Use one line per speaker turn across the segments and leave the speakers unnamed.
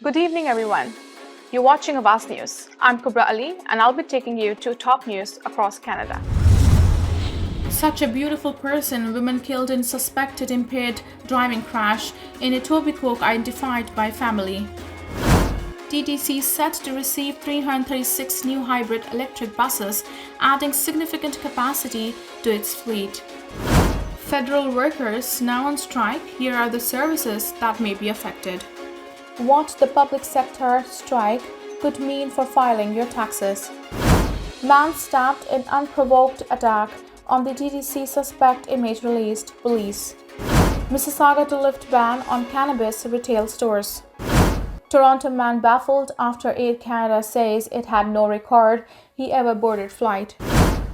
Good evening, everyone. You're watching Awaz News. I'm Kubra Ali, and I'll be taking you to top news across Canada.
Such a beautiful person, woman killed in suspected impaired driving crash in Etobicoke identified by family. TTC set to receive 336 new hybrid electric buses, adding significant capacity to its fleet. Federal workers now on strike. Here are the services that may be affected. What the public sector strike could mean for filing your taxes. Man stabbed in unprovoked attack on the TTC suspect, image released, police. Mississauga to lift ban on cannabis retail stores. Toronto man baffled after Air Canada says it had no record he ever boarded flight.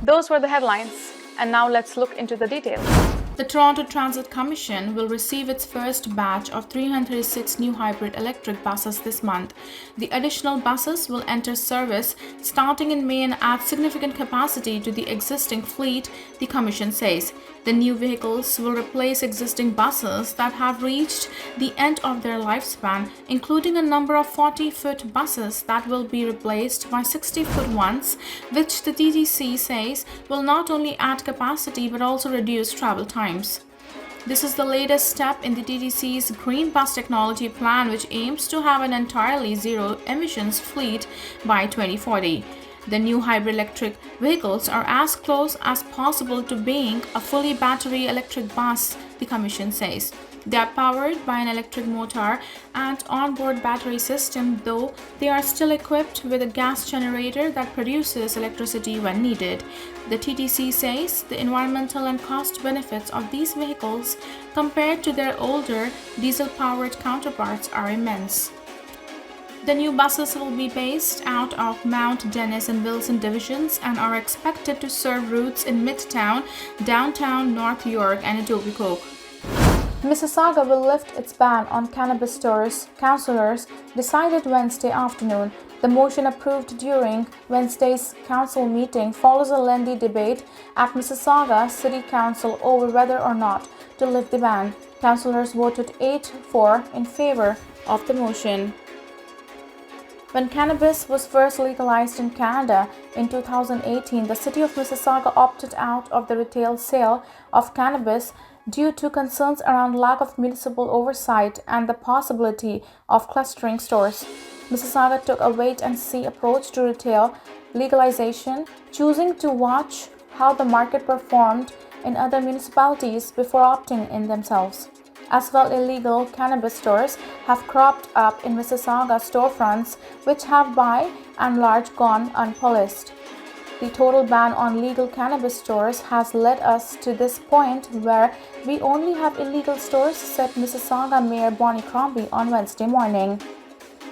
Those were the headlines, and now let's look into the details.
The Toronto Transit Commission will receive its first batch of 336 new hybrid electric buses this month. The additional buses will enter service starting in May and add significant capacity to the existing fleet, the Commission says. The new vehicles will replace existing buses that have reached the end of their lifespan, including a number of 40-foot buses that will be replaced by 60-foot ones, which the TTC says will not only add capacity but also reduce travel times. This is the latest step in the TTC's Green Bus Technology Plan, which aims to have an entirely zero-emissions fleet by 2040. The new hybrid electric vehicles are as close as possible to being a fully battery electric bus, the Commission says. They are powered by an electric motor and onboard battery system, though they are still equipped with a gas generator that produces electricity when needed. The TTC says the environmental and cost benefits of these vehicles compared to their older diesel-powered counterparts are immense. The new buses will be based out of Mount Dennis and Wilson divisions and are expected to serve routes in Midtown, downtown North York, and Etobicoke. Mississauga will lift its ban on cannabis stores, councillors decided Wednesday afternoon. The motion approved during Wednesday's council meeting follows a lengthy debate at Mississauga City Council over whether or not to lift the ban. Councillors voted 8-4 in favour of the motion. When cannabis was first legalized in Canada in 2018, the city of Mississauga opted out of the retail sale of cannabis due to concerns around lack of municipal oversight and the possibility of clustering stores. Mississauga took a wait-and-see approach to retail legalization, choosing to watch how the market performed in other municipalities before opting in themselves. As well, illegal cannabis stores have cropped up in Mississauga storefronts, which have by and large gone unpoliced. The total ban on legal cannabis stores has led us to this point where we only have illegal stores, said Mississauga Mayor Bonnie Crombie on Wednesday morning.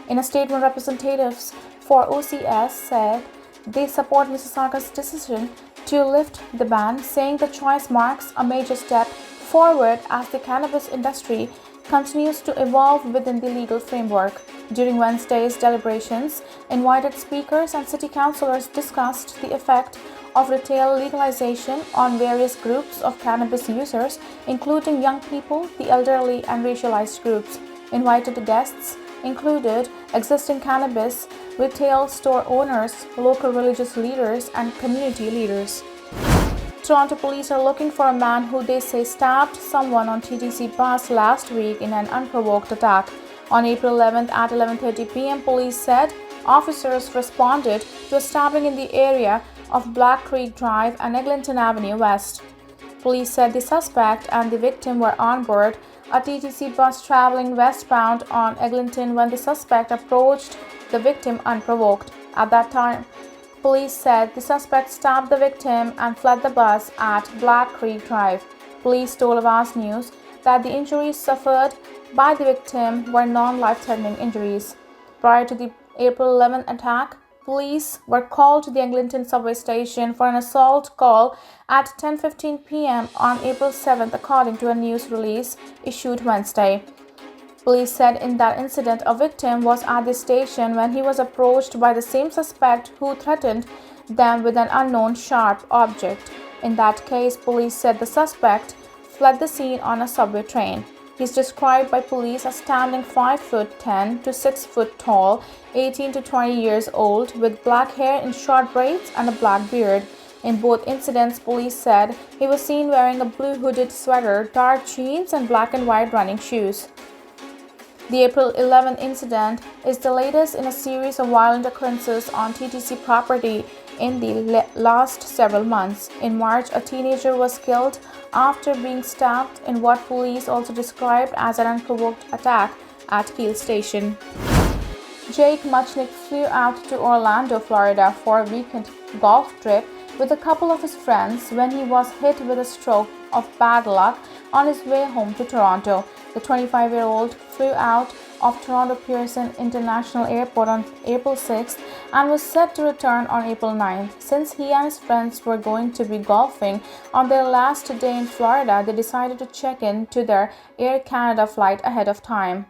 In a statement, representatives for OCS said they support Mississauga's decision to lift the ban, saying the choice marks a major step forward as the cannabis industry continues to evolve within the legal framework. During Wednesday's deliberations, invited speakers and city councillors discussed the effect of retail legalization on various groups of cannabis users, including young people, the elderly, and racialized groups. Invited guests included existing cannabis retail store owners, local religious leaders, and community leaders. Toronto police are looking for a man who they say stabbed someone on TTC bus last week in an unprovoked attack. On April 11th at 11:30 p.m., police said officers responded to a stabbing in the area of Black Creek Drive and Eglinton Avenue West. Police said the suspect and the victim were on board a TTC bus traveling westbound on Eglinton when the suspect approached the victim unprovoked. At that time, police said the suspect stabbed the victim and fled the bus at Black Creek Drive. Police told Awaz News that the injuries suffered by the victim were non-life-threatening injuries. Prior to the April 11 attack, police were called to the Eglinton subway station for an assault call at 10:15 p.m. on April 7th, according to a news release issued Wednesday. Police said in that incident, a victim was at the station when he was approached by the same suspect who threatened them with an unknown sharp object. In that case, police said the suspect fled the scene on a subway train. He's described by police as standing 5'10" to 6 foot tall, 18 to 20 years old, with black hair in short braids and a black beard. In both incidents, police said he was seen wearing a blue hooded sweater, dark jeans, and black and white running shoes. The April 11 incident is the latest in a series of violent occurrences on TTC property in the last several months. In March, a teenager was killed after being stabbed in what police also described as an unprovoked attack at Kiel Station. Jake Muchnick flew out to Orlando, Florida for a weekend golf trip with a couple of his friends when he was hit with a stroke of bad luck on his way home to Toronto. The 25-year-old flew out of Toronto Pearson International Airport on April 6th and was set to return on April 9th. Since he and his friends were going to be golfing on their last day in Florida, they decided to check in to their Air Canada flight ahead of time.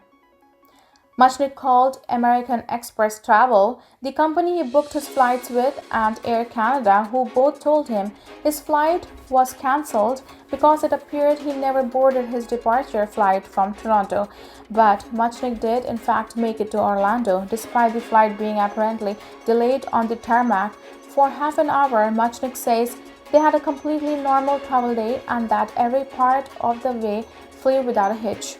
Muchnick called American Express Travel, the company he booked his flights with, and Air Canada, who both told him his flight was cancelled because it appeared he never boarded his departure flight from Toronto. But Muchnick did in fact make it to Orlando, despite the flight being apparently delayed on the tarmac for half an hour. Muchnick says they had a completely normal travel day and that every part of the way flew without a hitch.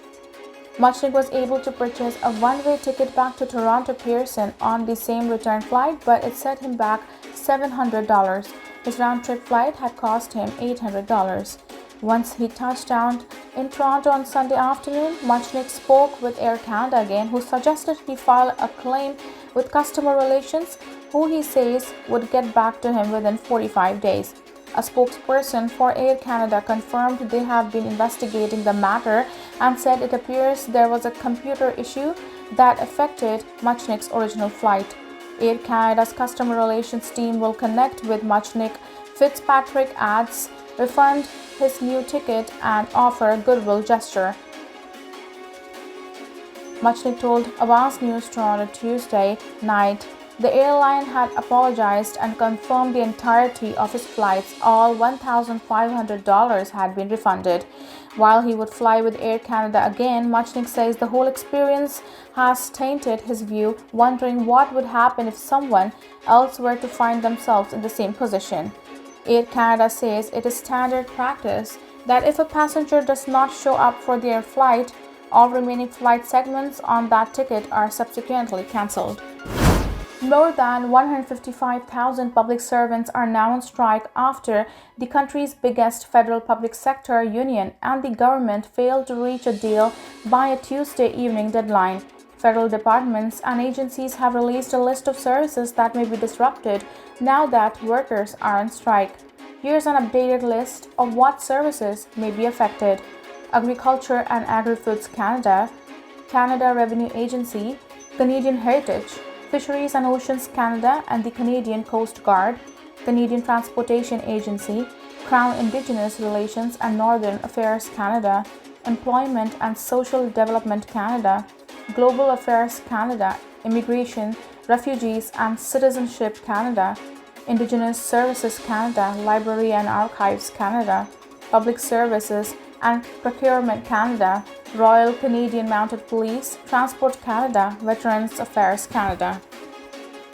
Muchnick was able to purchase a one-way ticket back to Toronto Pearson on the same return flight, but it set him back $700. His round-trip flight had cost him $800. Once he touched down in Toronto on Sunday afternoon, Muchnick spoke with Air Canada again, who suggested he file a claim with customer relations, who he says would get back to him within 45 days. A spokesperson for Air Canada confirmed they have been investigating the matter and said it appears there was a computer issue that affected Muchnick's original flight. Air Canada's customer relations team will connect with Muchnick. Fitzpatrick adds, refund his new ticket and offer a goodwill gesture. Muchnick told Awaz News Toronto Tuesday night the airline had apologized and confirmed the entirety of his flights. All $1,500 had been refunded. While he would fly with Air Canada again, Muchnick says the whole experience has tainted his view, wondering what would happen if someone else were to find themselves in the same position. Air Canada says it is standard practice that if a passenger does not show up for their flight, all remaining flight segments on that ticket are subsequently cancelled. More than 155,000 public servants are now on strike after the country's biggest federal public sector union and the government failed to reach a deal by a Tuesday evening deadline. Federal departments and agencies have released a list of services that may be disrupted now that workers are on strike. Here's an updated list of what services may be affected. Agriculture and Agri-Foods Canada, Canada Revenue Agency, Canadian Heritage, Fisheries and Oceans Canada and the Canadian Coast Guard, Canadian Transportation Agency, Crown Indigenous Relations and Northern Affairs Canada, Employment and Social Development Canada, Global Affairs Canada, Immigration, Refugees and Citizenship Canada, Indigenous Services Canada, Library and Archives Canada, Public Services and Procurement Canada, Royal Canadian Mounted Police, Transport Canada, Veterans Affairs Canada.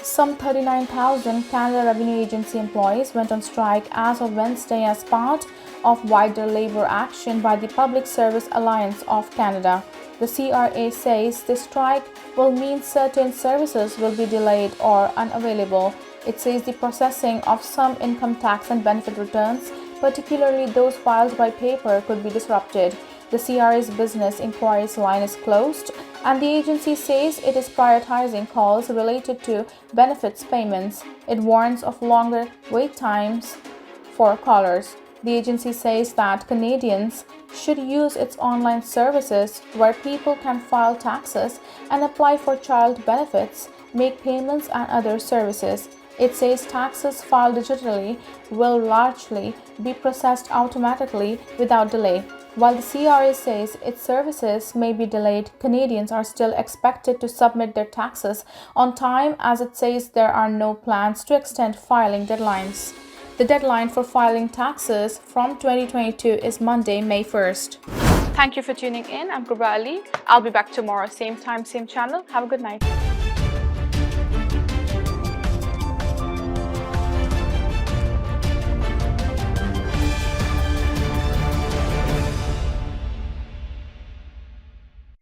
Some 39,000 Canada Revenue Agency employees went on strike as of Wednesday as part of wider labour action by the Public Service Alliance of Canada. The CRA says the strike will mean certain services will be delayed or unavailable. It says the processing of some income tax and benefit returns, particularly those filed by paper, could be disrupted. The CRA's business inquiries line is closed, and the agency says it is prioritizing calls related to benefits payments. It warns of longer wait times for callers. The agency says that Canadians should use its online services where people can file taxes and apply for child benefits, make payments and other services. It says taxes filed digitally will largely be processed automatically without delay. While the CRA says its services may be delayed, Canadians are still expected to submit their taxes on time, as it says there are no plans to extend filing deadlines. The deadline for filing taxes from 2022 is Monday, May 1st.
Thank you for tuning in. I'm Kubra Ali. I'll be back tomorrow, same time, same channel. Have a good night.